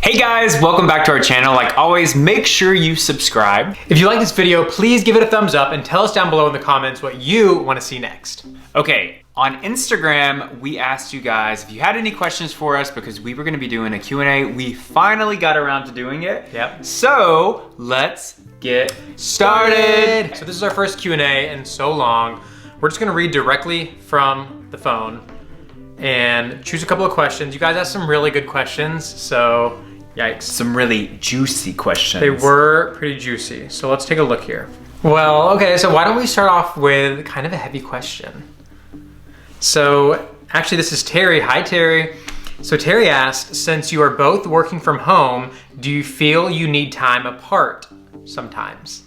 Hey guys, welcome back to our channel. Like always, make sure you subscribe. If you like this video, please give it a thumbs up and tell us down below in the comments what you want to see next. Okay, on Instagram, we asked you guys if you had any questions for us because we were gonna be doing a Q&A. We finally got around to doing it. Yep. So let's get started. So this is our first Q&A in so long. We're just gonna read directly from the phone and choose a couple of questions. You guys asked some really good questions, so yikes. Some really juicy questions. They were pretty juicy, so let's take a look here. Well, okay, so why don't we start off with kind of a heavy question. So actually this is Terry. Hi Terry. So Terry asked, since you are both working from home, do you feel you need time apart sometimes?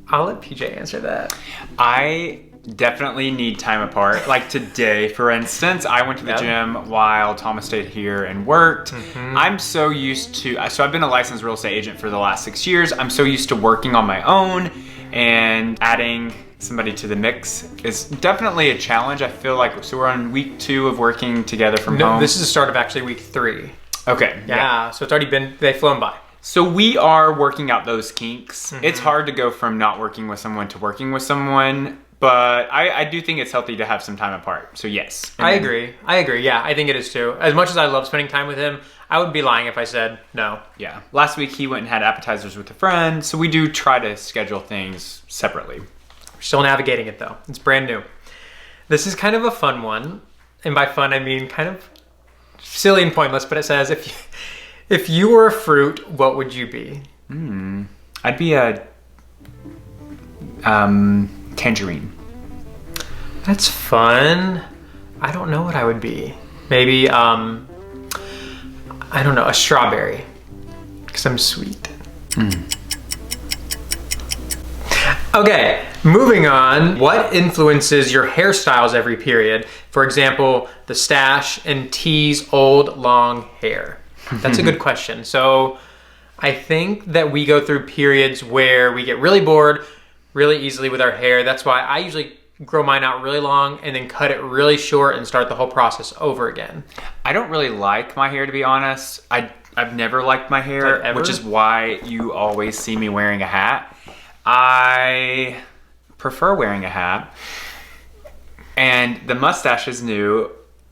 I'll let PJ answer that. I definitely need time apart. Like today, for instance, I went to the gym while Thomas stayed here and worked. I'm so used to, so I've been a licensed real estate agent for the last 6 years. I'm so used to working on my own, and adding somebody to the mix is definitely a challenge. I feel like, so we're on week 2 of working together from home. This is the start of actually week 3. Okay. Yeah, so it's already been, they've flown by. So we are working out those kinks. It's hard to go from not working with someone to working with someone, but I do think it's healthy to have some time apart, so yes. I agree, yeah, I think it is too. As much as I love spending time with him, I would be lying if I said no. Yeah, last week he went and had appetizers with a friend, so we do try to schedule things separately. We're still navigating it though, it's brand new. This is kind of a fun one, and by fun I mean kind of silly and pointless, but it says, if you were a fruit, what would you be? I'd be a tangerine. That's fun. I don't know what I would be. Maybe, I don't know, a strawberry, because I'm sweet. Okay, moving on. What influences your hairstyles every period? For example, the stash and T's old long hair. That's a good question. So I think that we go through periods where we get really bored really easily with our hair. That's why I usually grow mine out really long and then cut it really short and start the whole process over again. I don't really like my hair, to be honest. I've never liked my hair, which is why you always see me wearing a hat. I prefer wearing a hat. And the mustache is new,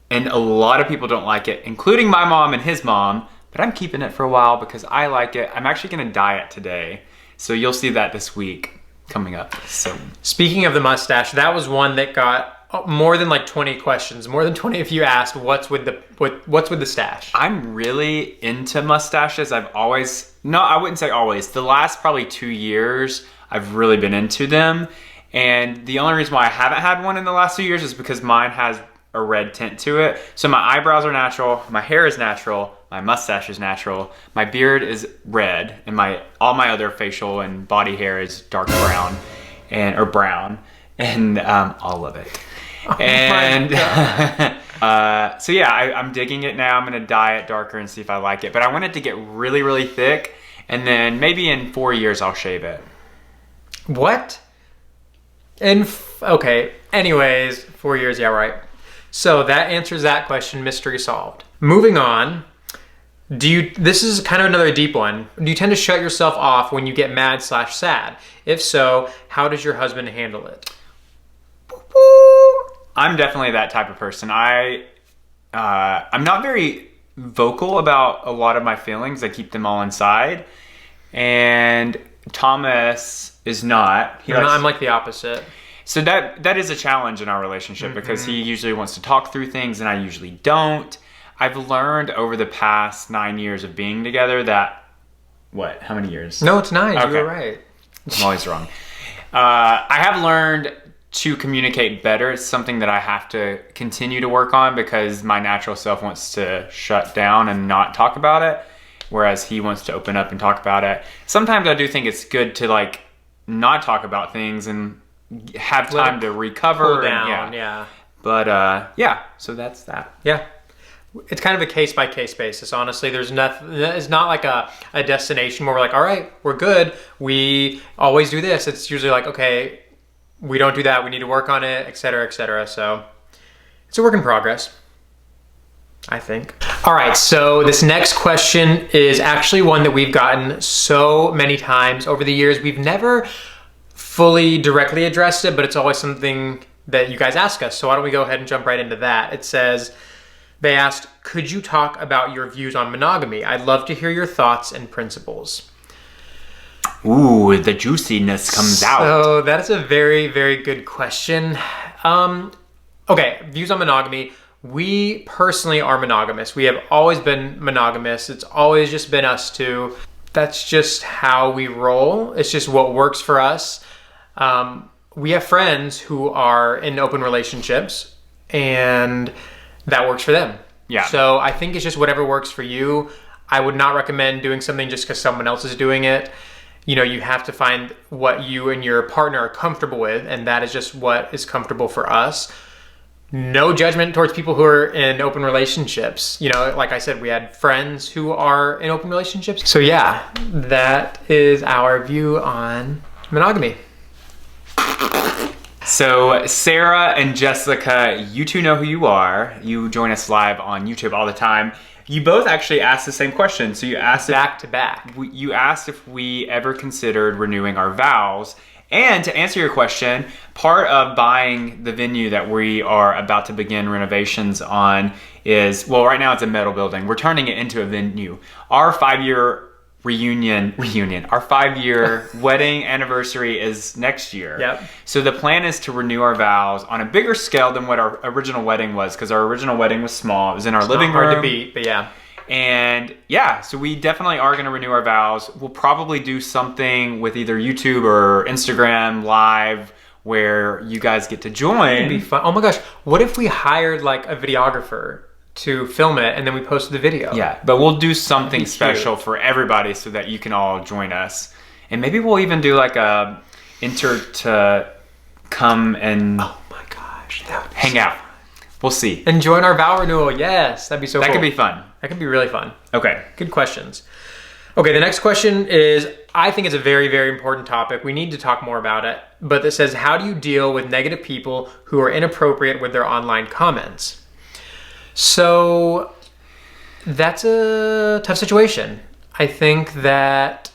and a lot of people don't like it, including my mom and his mom, but I'm keeping it for a while because I like it. I'm actually gonna dye it today, so you'll see that this week coming up. So speaking of the mustache, that was one that got more than like 20 questions. More than 20 of you asked, what's with the stash? I'm really into mustaches. I've always, no, I wouldn't say always. The last probably 2 years, I've really been into them. And the only reason why I haven't had one in the last 2 years is because mine has a red tint to it. So my eyebrows are natural, my hair is natural, my mustache is natural, my beard is red, and all my other facial and body hair is dark brown, or brown, and all of it. Oh and so yeah, I'm digging it now. I'm gonna dye it darker and see if I like it. But I want it to get really, really thick, and then maybe in 4 years I'll shave it. What? Okay, anyways, 4 years, yeah, right. So that answers that question, mystery solved. Moving on, this is kind of another deep one. Do you tend to shut yourself off when you get mad/sad? If so, how does your husband handle it? I'm definitely that type of person. I'm not very vocal about a lot of my feelings. I keep them all inside. And Thomas is not. I'm like the opposite. So that is a challenge in our relationship because he usually wants to talk through things and I usually don't. I've learned over the past 9 years of being together that, what, how many years? No, it's 9, okay. You were right. I'm always wrong. I have learned to communicate better. It's something that I have to continue to work on because my natural self wants to shut down and not talk about it, whereas he wants to open up and talk about it. Sometimes I do think it's good to like not talk about things and have time to recover. Cool down, yeah. But yeah, so that's that. Yeah. It's kind of a case-by-case basis, honestly. There's nothing, it's not like a destination where we're like, all right, we're good. We always do this. It's usually like, okay, we don't do that. We need to work on it, et cetera, et cetera. So it's a work in progress. I think. All right, so this next question is actually one that we've gotten so many times over the years. We've never fully directly addressed it, but it's always something that you guys ask us. So why don't we go ahead and jump right into that? It says, they asked, could you talk about your views on monogamy? I'd love to hear your thoughts and principles. Ooh, the juiciness comes out. So that is a very, very good question. Okay, views on monogamy. We personally are monogamous. We have always been monogamous. It's always just been us two. That's just how we roll. It's just what works for us. We have friends who are in open relationships, and that works for them. Yeah. So I think it's just whatever works for you. I would not recommend doing something just because someone else is doing it. You know, you have to find what you and your partner are comfortable with, and that is just what is comfortable for us. No judgment towards people who are in open relationships. You know, like I said, we had friends who are in open relationships. So yeah, that is our view on monogamy. So Sarah and Jessica, you two know who you are. You join us live on YouTube all the time. You both actually asked the same question. So you asked back to back. You asked if we ever considered renewing our vows. And to answer your question, part of buying the venue that we are about to begin renovations on is, well, right now it's a metal building. We're turning it into a venue. Our 5-year our 5-year wedding anniversary is next year. Yep. So the plan is to renew our vows on a bigger scale than what our original wedding was, because our original wedding was small. It was in our living room. Hard to beat, but yeah. And yeah, so we definitely are going to renew our vows. We'll probably do something with either YouTube or Instagram live where you guys get to join. It'd be fun. Oh my gosh, what if we hired like a videographer to film it and then we posted the video? Yeah, but we'll do something special for everybody so that you can all join us. And maybe we'll even do like a enter to come and oh my gosh, that would be hang out. We'll see. And join our vow renewal. Yes, that'd be so cool. That could be fun. That could be really fun. Okay. Good questions. Okay, the next question is, I think it's a very, very important topic. We need to talk more about it. But it says, how do you deal with negative people who are inappropriate with their online comments? So that's a tough situation. I think that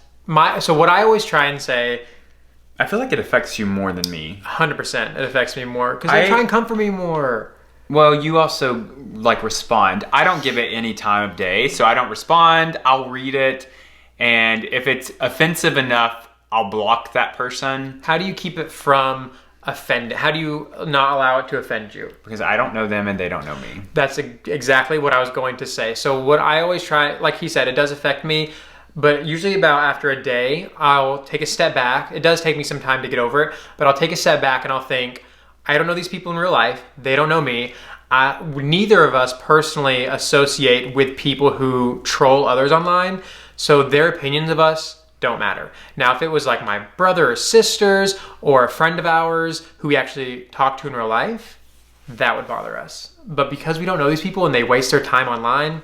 so what I always try and say, I feel like it affects you more than me. 100%. It affects me more because they try and come for me more. Well, you also like respond. I don't give it any time of day, so I don't respond. I'll read it, and if it's offensive enough, I'll block that person. How do you keep it from offending? How do you not allow it to offend you? Because I don't know them and they don't know me. That's exactly what I was going to say. So what I always try, like he said, it does affect me, but usually about after a day, I'll take a step back. It does take me some time to get over it, but I'll take a step back and I'll think, I don't know these people in real life. They don't know me. Neither of us personally associate with people who troll others online, so their opinions of us don't matter. Now, if it was like my brother or sisters or a friend of ours who we actually talk to in real life, that would bother us. But because we don't know these people and they waste their time online,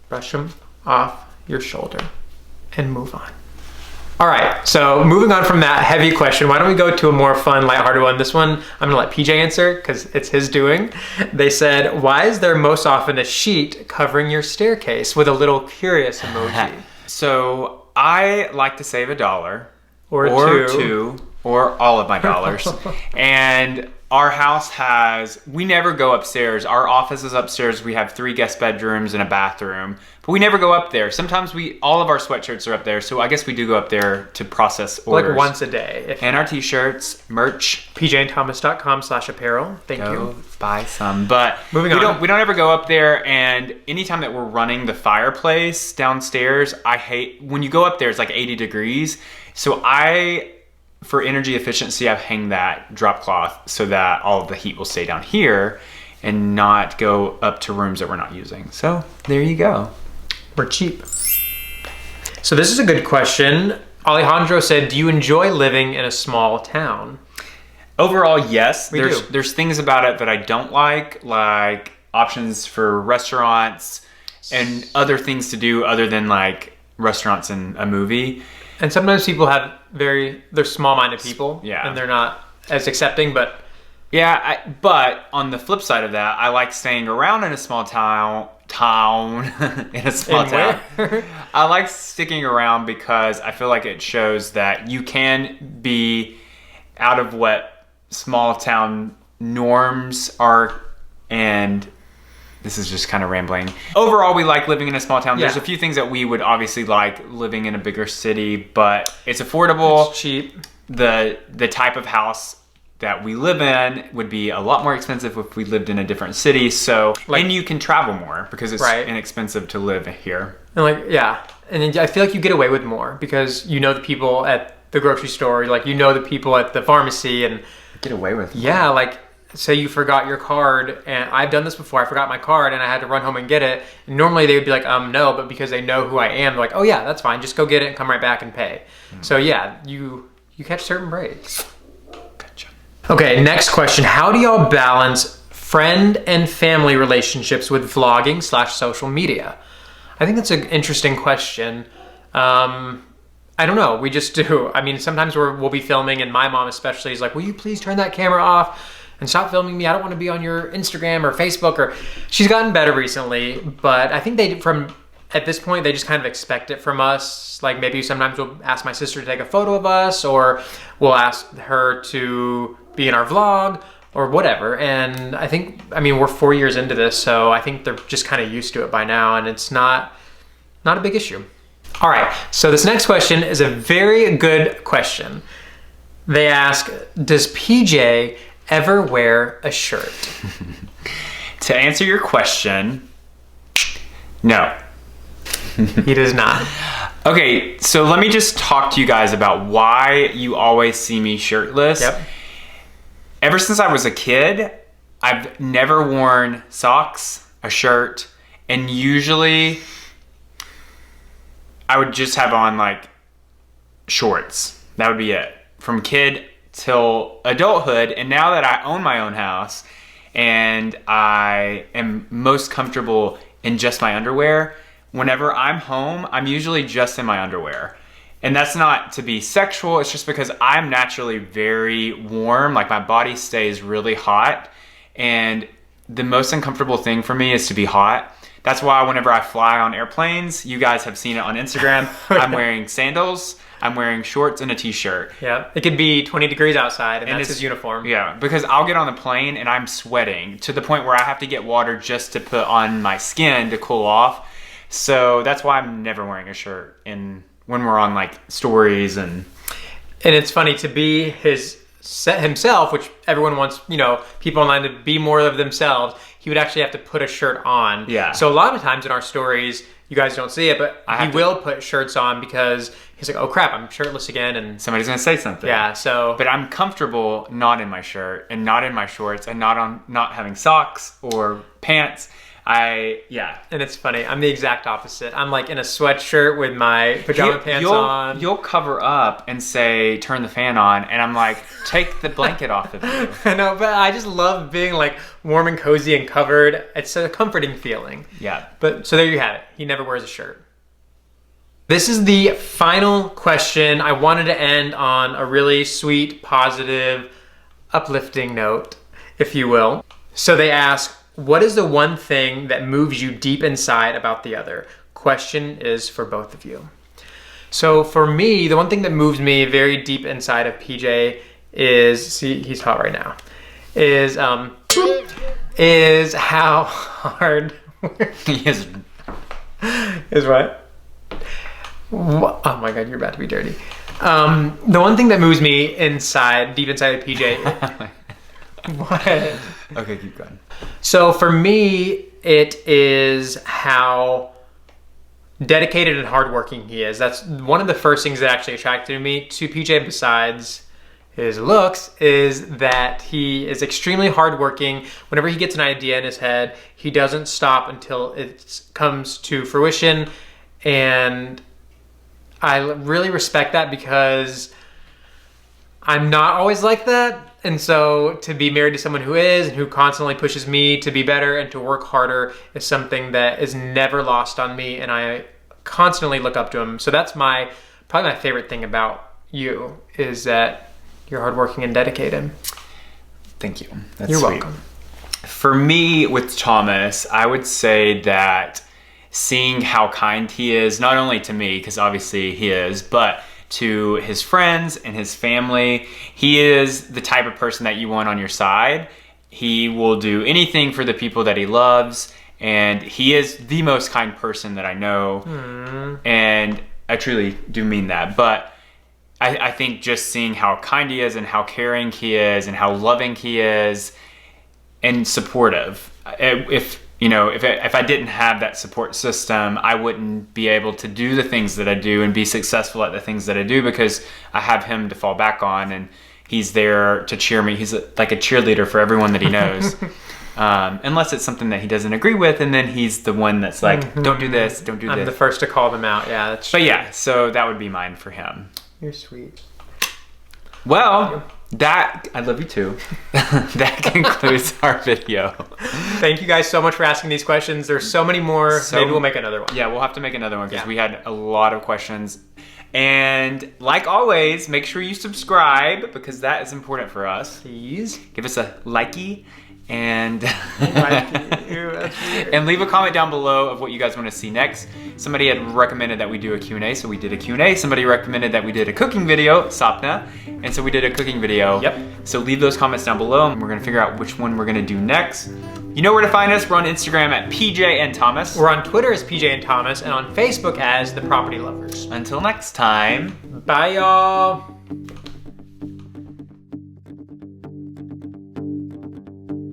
brush them off your shoulder and move on. All right, so moving on from that heavy question, why don't we go to a more fun, lighthearted one? This one, I'm gonna let PJ answer because it's his doing. They said, why is there most often a sheet covering your staircase with a little curious emoji? So I like to save $1 or two or all of my dollars. And our house we never go upstairs. Our office is upstairs. We have 3 guest bedrooms and a bathroom, but we never go up there. Sometimes all of our sweatshirts are up there. So I guess we do go up there to process orders. Like once a day. And our t-shirts, merch. pjandthomas.com/apparel. Thank you. Buy some. But moving on. We don't ever go up there, and anytime that we're running the fireplace downstairs, I hate when you go up there, it's like 80 degrees. So for energy efficiency, I hang that drop cloth so that all of the heat will stay down here and not go up to rooms that we're not using. So there you go. We're cheap. So this is a good question. Alejandro said, do you enjoy living in a small town? Overall, yes. We do. There's things about it that I don't like options for restaurants and other things to do other than like restaurants and a movie. And sometimes people have they're small-minded people, yeah, and they're not as accepting, but Yeah, but on the flip side of that, I like staying around in a small town in a small town. Where? I like sticking around because I feel like it shows that you can be out of what small town norms are, and this is just kind of rambling. Overall, we like living in a small town. Yeah. There's a few things that we would obviously like living in a bigger city, but it's affordable. It's cheap. The type of house that we live in would be a lot more expensive if we lived in a different city. So, and you can travel more because it's inexpensive to live here. And and then I feel like you get away with more because you know the people at the grocery store, like you know the people at the pharmacy, and get away with more. Yeah, like say you forgot your card, and I've done this before. I forgot my card and I had to run home and get it. And normally they would be like, no, but because they know who I am, they're like, oh yeah, that's fine. Just go get it and come right back and pay. So yeah, you catch certain breaks. Okay, next question. How do y'all balance friend and family relationships with vlogging / social media? I think that's an interesting question. I don't know. We just do. I mean, sometimes we'll be filming and my mom especially is like, will you please turn that camera off and stop filming me? I don't want to be on your Instagram or Facebook. Or she's gotten better recently, but I think at this point, they just kind of expect it from us. Like maybe sometimes we'll ask my sister to take a photo of us, or we'll ask her to be in our vlog or whatever. And I mean, we're 4 years into this, so I think they're just kind of used to it by now, and it's not a big issue. All right, so this next question is a very good question. They ask, does PJ ever wear a shirt? To answer your question, no. He does not. Okay, so let me just talk to you guys about why you always see me shirtless. Yep. Ever since I was a kid, I've never worn socks, a shirt, and usually I would just have on like shorts. That would be it. From kid till adulthood, and now that I own my own house and I am most comfortable in just my underwear, whenever I'm home, I'm usually just in my underwear. And that's not to be sexual, it's just because I'm naturally very warm, like my body stays really hot, and the most uncomfortable thing for me is to be hot. That's why whenever I fly on airplanes, you guys have seen it on Instagram, I'm wearing sandals, I'm wearing shorts and a t-shirt. Yeah, it could be 20 degrees outside and that's his uniform. Yeah, because I'll get on the plane and I'm sweating to the point where I have to get water just to put on my skin to cool off. So that's why I'm never wearing a shirt when we're on like stories and it's funny to be himself, which everyone wants, people online to be more of themselves. He would actually have to put a shirt on. Yeah. So a lot of times in our stories, you guys don't see it, but he will put shirts on because he's like, oh crap, I'm shirtless again, and somebody's gonna say something. Yeah. So, but I'm comfortable not in my shirt and not in my shorts and not having socks or pants. And it's funny. I'm the exact opposite. I'm like in a sweatshirt with my pajama pants on. You'll cover up and say, turn the fan on. And I'm like, take the blanket off of you. I know, but I just love being like warm and cozy and covered. It's a comforting feeling. Yeah. But so there you have it. He never wears a shirt. This is the final question. I wanted to end on a really sweet, positive, uplifting note, if you will. So they ask, what is the one thing that moves you deep inside about the other? Question is for both of you. So for me, the one thing that moves me very deep inside of PJ is, see, he's hot right now, is how hard, is what? Oh my God, you're about to be dirty. The one thing that moves me deep inside of PJ, what? Okay, keep going. So for me, it is how dedicated and hardworking he is. That's one of the first things that actually attracted me to PJ, besides his looks, is that he is extremely hardworking. Whenever he gets an idea in his head, he doesn't stop until it comes to fruition. And I really respect that because I'm not always like that. And so to be married to someone who is and who constantly pushes me to be better and to work harder is something that is never lost on me, and I constantly look up to him. So that's probably my favorite thing about you, is that you're hardworking and dedicated. Thank you. That's You're sweet. welcome. For me, with Thomas, I would say that seeing how kind he is, not only to me, because obviously he is, but to his friends and his family, he is the type of person that you want on your side. He will do anything for the people that he loves, and he is the most kind person that I know. And I truly do mean that. But I think just seeing how kind he is and how caring he is and how loving he is and supportive. If I didn't have that support system, I wouldn't be able to do the things that I do and be successful at the things that I do, because I have him to fall back on, and he's there to cheer me. He's like a cheerleader for everyone that he knows. Unless it's something that he doesn't agree with, and then he's the one that's like, don't do this, don't do this. I'm the first to call them out. Yeah, that's true. But yeah, so that would be mine for him. You're sweet. Well, I love you too. That concludes our video. Thank you guys so much for asking these questions. There's so many more. Maybe we'll make another one. Yeah, we'll have to make another one, because we had a lot of questions. And like always, make sure you subscribe, because that is important for us. Please. Give us a likey and That's and leave a comment down below of what you guys want to see next. Somebody had recommended that we do a Q&A, so we did a Q&A. Somebody recommended that we did a cooking video, Sapna, and so we did a cooking video. Yep. So leave those comments down below, and we're gonna figure out which one we're gonna do next. You know where to find us. We're on Instagram at PJ and Thomas. We're on Twitter as PJ and Thomas, and on Facebook as The Property Lovers. Until next time. Bye, y'all.